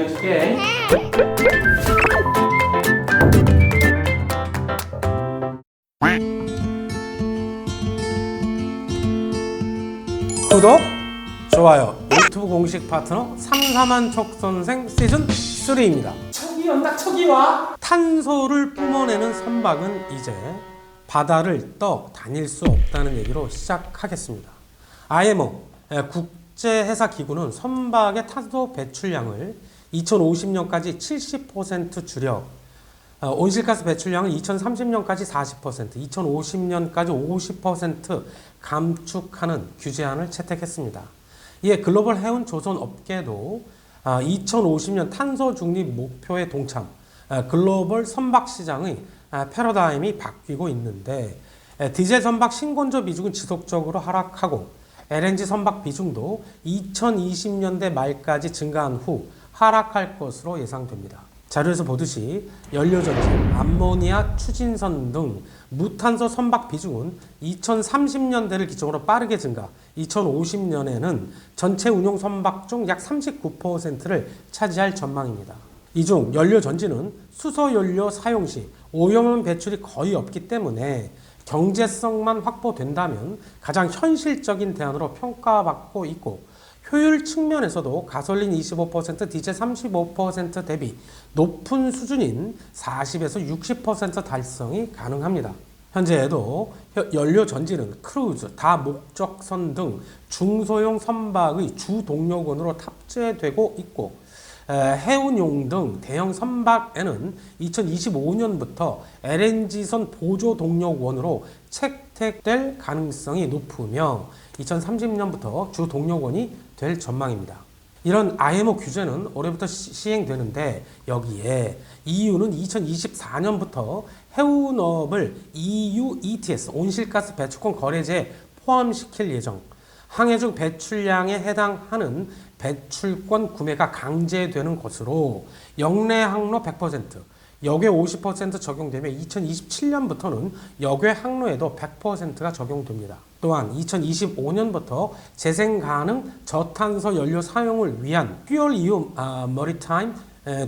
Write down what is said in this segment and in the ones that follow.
알려줄게. 구독, 좋아요. 유튜브 공식 파트너 삼삼한 척선생 시즌 3입니다. 척이 온다, 척이 와. 탄소를 뿜어내는 선박은 이제 바다를 다닐 수 없다는 얘기로 시작하겠습니다. IMO 국제해사기구는 선박의 탄소 배출량을 2050년까지 70% 줄여 온실가스 배출량을 2030년까지 40%, 2050년까지 50% 감축하는 규제안을 채택했습니다. 이에 글로벌 해운 조선 업계도 2050년 탄소 중립 목표에 동참, 글로벌 선박 시장의 패러다임이 바뀌고 있는데 디젤 선박 신건조 비중은 지속적으로 하락하고 LNG 선박 비중도 2020년대 말까지 증가한 후 하락할 것으로 예상됩니다. 자료에서 보듯이 연료전지, 암모니아, 추진선 등 무탄소 선박 비중은 2030년대를 기점으로 빠르게 증가, 2050년에는 전체 운용 선박 중 약 39%를 차지할 전망입니다. 이 중 연료전지는 수소연료 사용 시 오염원 배출이 거의 없기 때문에 경제성만 확보된다면 가장 현실적인 대안으로 평가받고 있고 효율 측면에서도 가솔린 25%, 디젤 35% 대비 높은 수준인 40에서 60% 달성이 가능합니다. 현재에도 연료전지는 크루즈, 다목적선 등 중소형 선박의 주 동력원으로 탑재되고 있고 해운용 등 대형 선박에는 2025년부터 LNG선 보조 동력원으로 채택될 가능성이 높으며 2030년부터 주 동력원이 될 전망입니다. 이런 IMO 규제는 올해부터 시행되는데 여기에 EU는 2024년부터 해운업을 EU ETS 온실가스 배출권 거래제에 포함시킬 예정. 항해 중 배출량에 해당하는 배출권 구매가 강제되는 것으로 역내 항로 100%, 역외 50% 적용되며 2027년부터는 역외 항로에도 100%가 적용됩니다. 또한 2025년부터 재생 가능 저탄소 연료 사용을 위한 듀얼 이유 머리타임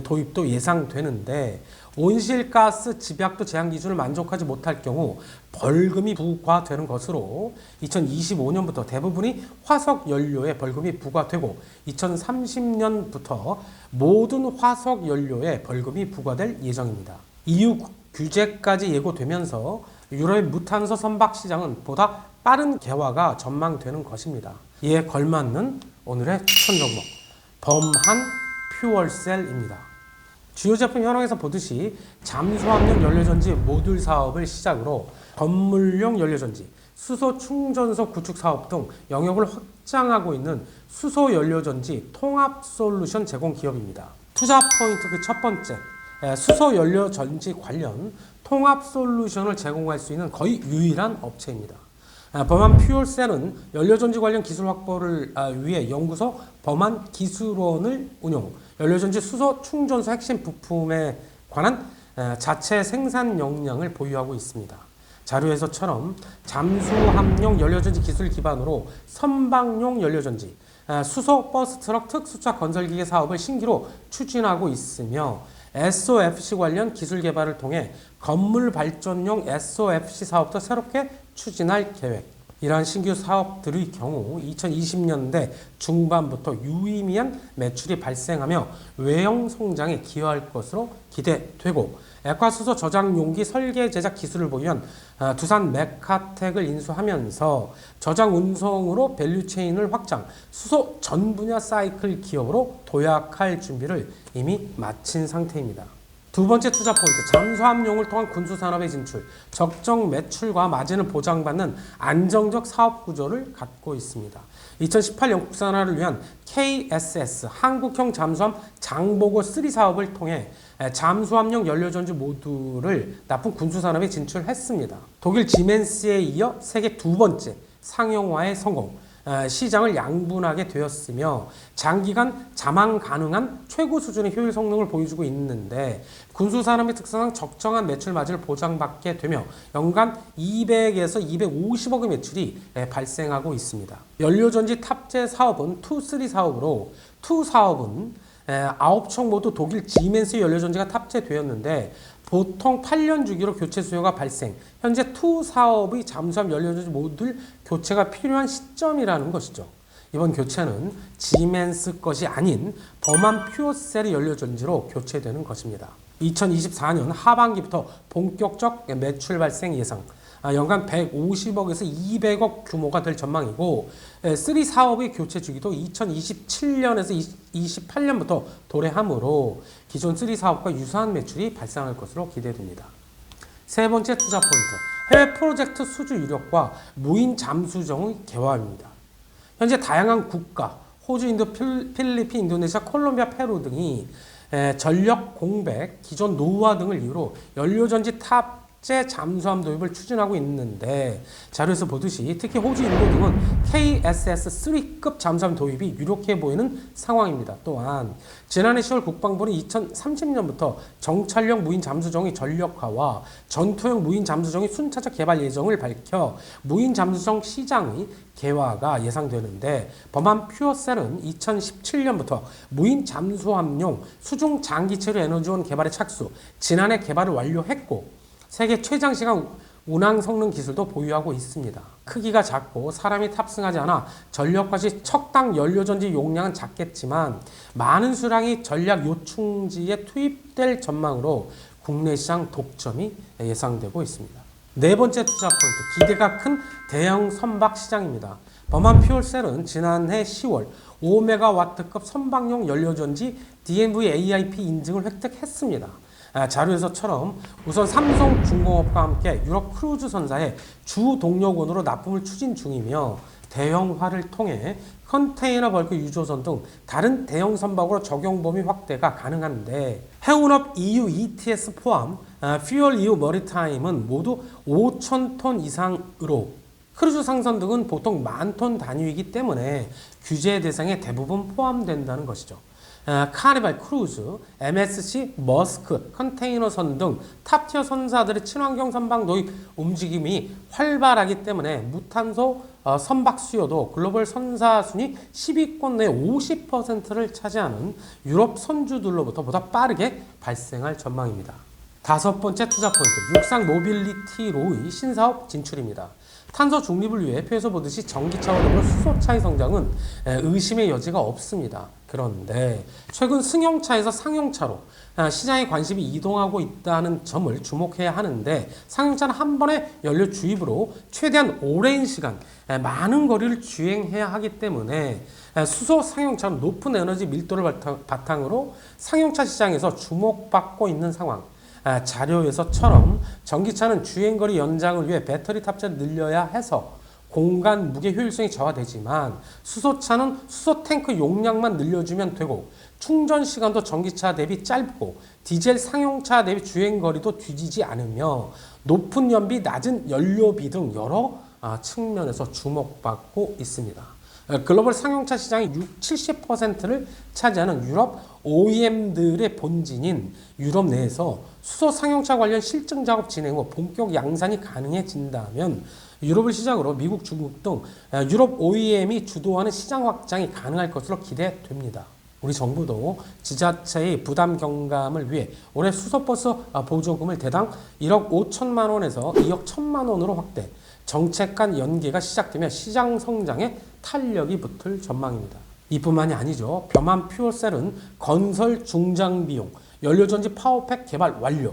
도입도 예상되는데 온실가스 집약도 제한 기준을 만족하지 못할 경우 벌금이 부과되는 것으로 2025년부터 대부분이 화석 연료에 벌금이 부과되고 2030년부터 모든 화석 연료에 벌금이 부과될 예정입니다. EU 규제까지 예고되면서 유럽의 무탄소 선박 시장은 보다 빠른 개화가 전망되는 것입니다. 이에 걸맞는 오늘의 추천 종목 범한 퓨얼셀입니다. 주요 제품 현황에서 보듯이 잠수함용 연료전지 모듈 사업을 시작으로 건물용 연료전지, 수소 충전소 구축 사업 등 영역을 확장하고 있는 수소 연료전지 통합 솔루션 제공 기업입니다. 투자 포인트 그 첫 번째, 수소 연료전지 관련 통합 솔루션을 제공할 수 있는 거의 유일한 업체입니다. 범한 퓨얼셀은 연료전지 관련 기술 확보를 위해 연구소 범한 기술원을 운영, 연료전지 수소 충전소 핵심 부품에 관한 자체 생산 역량을 보유하고 있습니다. 자료에서처럼 잠수함용 연료전지 기술 기반으로 선박용 연료전지, 수소 버스 트럭 특수차 건설기계 사업을 신기로 추진하고 있으며 SOFC 관련 기술 개발을 통해 건물 발전용 SOFC 사업도 새롭게 추진할 계획. 이러한 신규 사업들의 경우 2020년대 중반부터 유의미한 매출이 발생하며 외형 성장에 기여할 것으로 기대되고 액화수소 저장 용기 설계 제작 기술을 보유한 두산 메카텍을 인수하면서 저장 운송으로 밸류체인을 확장, 수소 전 분야 사이클 기업으로 도약할 준비를 이미 마친 상태입니다. 두 번째 투자 포인트, 잠수함용을 통한 군수산업의 진출, 적정 매출과 마진을 보장받는 안정적 사업 구조를 갖고 있습니다. 2018 영국 산하를 위한 KSS 한국형 잠수함 장보고 3 사업을 통해 잠수함용 연료전지 모듈을 납품 군수산업에 진출했습니다. 독일 지멘스에 이어 세계 두 번째 상용화의 성공, 시장을 양분하게 되었으며 장기간 자망 가능한 최고 수준의 효율 성능을 보여주고 있는데 군수산업의 특성상 적정한 매출 마진을 보장받게 되며 연간 200에서 250억의 매출이 발생하고 있습니다. 연료전지 탑재 사업은 2, 3 사업으로 2 사업은 9척 모두 독일 지멘스 연료전지가 탑재되었는데 보통 8년 주기로 교체 수요가 발생. 현재 투 사업의 잠수함 연료전지 모듈 교체가 필요한 시점이라는 것이죠. 이번 교체는 지멘스 것이 아닌 범한 퓨어셀의 연료전지로 교체되는 것입니다. 2024년 하반기부터 본격적 매출 발생 예상. 연간 150억에서 200억 규모가 될 전망이고 3 사업의 교체 주기도 2027년에서 28년부터 도래하므로 기존 3 사업과 유사한 매출이 발생할 것으로 기대됩니다. 세 번째 투자 포인트, 해외 프로젝트 수주 유력과 무인 잠수정의 개화입니다. 현재 다양한 국가, 호주, 인도, 필리핀, 인도네시아, 콜롬비아, 페루 등이 전력 공백, 기존 노후화 등을 이유로 연료전지 탑재 잠수함 도입을 추진하고 있는데 자료에서 보듯이 특히 호주, 인도 등은 KSS-3급 잠수함 도입이 유력해 보이는 상황입니다. 또한 지난해 10월 국방부는 2030년부터 정찰용 무인 잠수정의 전력화와 전투용 무인 잠수정의 순차적 개발 예정을 밝혀 무인 잠수정 시장의 개화가 예상되는데 범한 퓨어셀은 2017년부터 무인 잠수함용 수중 장기체류 에너지원 개발에 착수, 지난해 개발을 완료했고 세계 최장시간 운항 성능 기술도 보유하고 있습니다. 크기가 작고 사람이 탑승하지 않아 전력화 시 척당 연료전지 용량은 작겠지만 많은 수량이 전략 요충지에 투입될 전망으로 국내 시장 독점이 예상되고 있습니다. 네 번째 투자 포인트, 기대가 큰 대형 선박 시장입니다. 범한 퓨어셀은 지난해 10월 5메가와트급 선박용 연료전지 DNV AIP 인증을 획득했습니다. 자료에서처럼 우선 삼성중공업과 함께 유럽 크루즈 선사의 주 동력원으로 납품을 추진 중이며 대형화를 통해 컨테이너 벌크 유조선 등 다른 대형 선박으로 적용 범위 확대가 가능한데 해운업 EU ETS 포함 퓨얼 EU 머리타임은 모두 5,000톤 이상으로 크루즈 상선 등은 보통 10,000톤 단위이기 때문에 규제 대상에 대부분 포함된다는 것이죠. 카니발 크루즈, MSC, 머스크, 컨테이너선 등 탑티어 선사들의 친환경 선박 도입 움직임이 활발하기 때문에 무탄소 선박 수요도 글로벌 선사 순위 10위권 내 50%를 차지하는 유럽 선주들로부터 보다 빠르게 발생할 전망입니다. 다섯 번째 투자 포인트, 육상 모빌리티로의 신사업 진출입니다. 탄소 중립을 위해 표에서 보듯이 전기차와 더불어 수소차의 성장은 의심의 여지가 없습니다. 그런데 최근 승용차에서 상용차로 시장의 관심이 이동하고 있다는 점을 주목해야 하는데 상용차는 한 번의 연료 주입으로 최대한 오랜 시간 많은 거리를 주행해야 하기 때문에 수소 상용차는 높은 에너지 밀도를 바탕으로 상용차 시장에서 주목받고 있는 상황. 자료에서처럼 전기차는 주행거리 연장을 위해 배터리 탑재를 늘려야 해서 공간 무게 효율성이 저하되지만 수소차는 수소 탱크 용량만 늘려주면 되고 충전 시간도 전기차 대비 짧고 디젤 상용차 대비 주행거리도 뒤지지 않으며 높은 연비, 낮은 연료비 등 여러 측면에서 주목받고 있습니다. 글로벌 상용차 시장의 70%를 차지하는 유럽 OEM들의 본진인 유럽 내에서 수소 상용차 관련 실증 작업 진행 후 본격 양산이 가능해진다면 유럽을 시작으로 미국, 중국 등 유럽 OEM이 주도하는 시장 확장이 가능할 것으로 기대됩니다. 우리 정부도 지자체의 부담 경감을 위해 올해 수소버스 보조금을 대당 1억 5천만 원에서 2억 1천만 원으로 확대, 정책 간 연계가 시작되면 시장 성장에 탄력이 붙을 전망입니다. 이뿐만이 아니죠. 범한 퓨어셀은 건설 중장 비용, 연료전지 파워팩 개발 완료,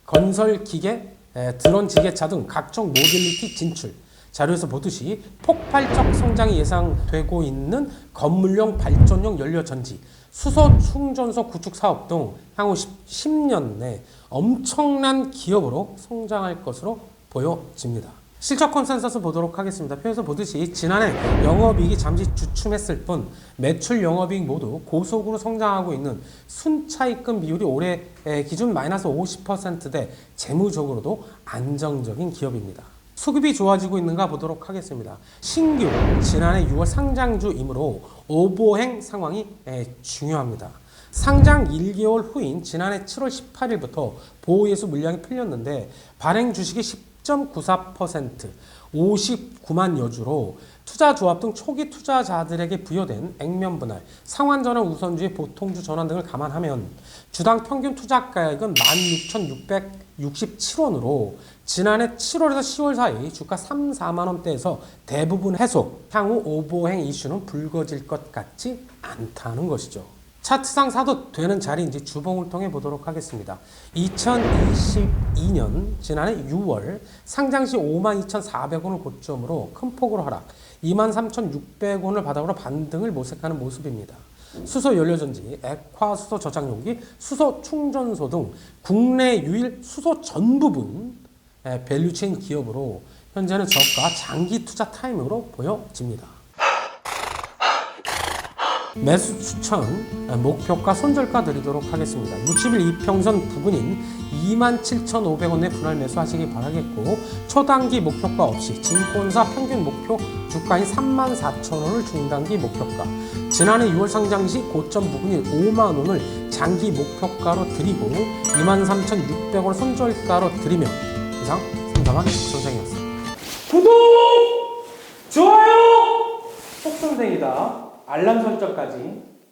건설 기계, 드론 지게차 등 각종 모빌리티 진출, 자료에서 보듯이 폭발적 성장이 예상되고 있는 건물용 발전용 연료전지, 수소 충전소 구축 사업 등 향후 10년 내 엄청난 기업으로 성장할 것으로 보여집니다. 실적 컨센서스 보도록 하겠습니다. 표에서 보듯이 지난해 영업이익이 잠시 주춤했을 뿐 매출 영업이익 모두 고속으로 성장하고 있는 순차익금 비율이 올해 기준 마이너스 50%대 재무적으로도 안정적인 기업입니다. 수급이 좋아지고 있는가 보도록 하겠습니다. 신규 지난해 6월 상장주이므로 오보행 상황이 중요합니다. 상장 1개월 후인 지난해 7월 18일부터 보호예수 물량이 풀렸는데 발행 주식이 10.94%, 59만 여주로 투자조합 등 초기 투자자들에게 부여된 액면 분할, 상환 전환 우선주의 보통주 전환 등을 감안하면 주당 평균 투자가액은 16,667원으로 지난해 7월에서 10월 사이 주가 3, 4만 원대에서 대부분 해소, 향후 오버행 이슈는 불거질 것 같지 않다는 것이죠. 차트상 사도 되는 자리인지 주봉을 통해 보도록 하겠습니다. 2022년 지난해 6월 상장 시 52,400원을 고점으로 큰 폭으로 하락, 23,600원을 바닥으로 반등을 모색하는 모습입니다. 수소 연료전지, 액화 수소 저장용기, 수소 충전소 등 국내 유일 수소 전 부분 밸류체인 기업으로 현재는 저가 장기 투자 타이밍으로 보여집니다. 매수 추천, 목표가 손절가 드리도록 하겠습니다. 60일 이평선 부근인 27,500원 내 분할 매수하시기 바라겠고, 초단기 목표가 없이 증권사 평균 목표 주가인 34,000원을 중단기 목표가, 지난해 6월 상장 시 고점 부근인 5만 원을 장기 목표가로 드리고 23,600원을 손절가로 드리며 이상 삼삼한 선생이었습니다. 구독! 좋아요! 속선생이다. 알람 설정까지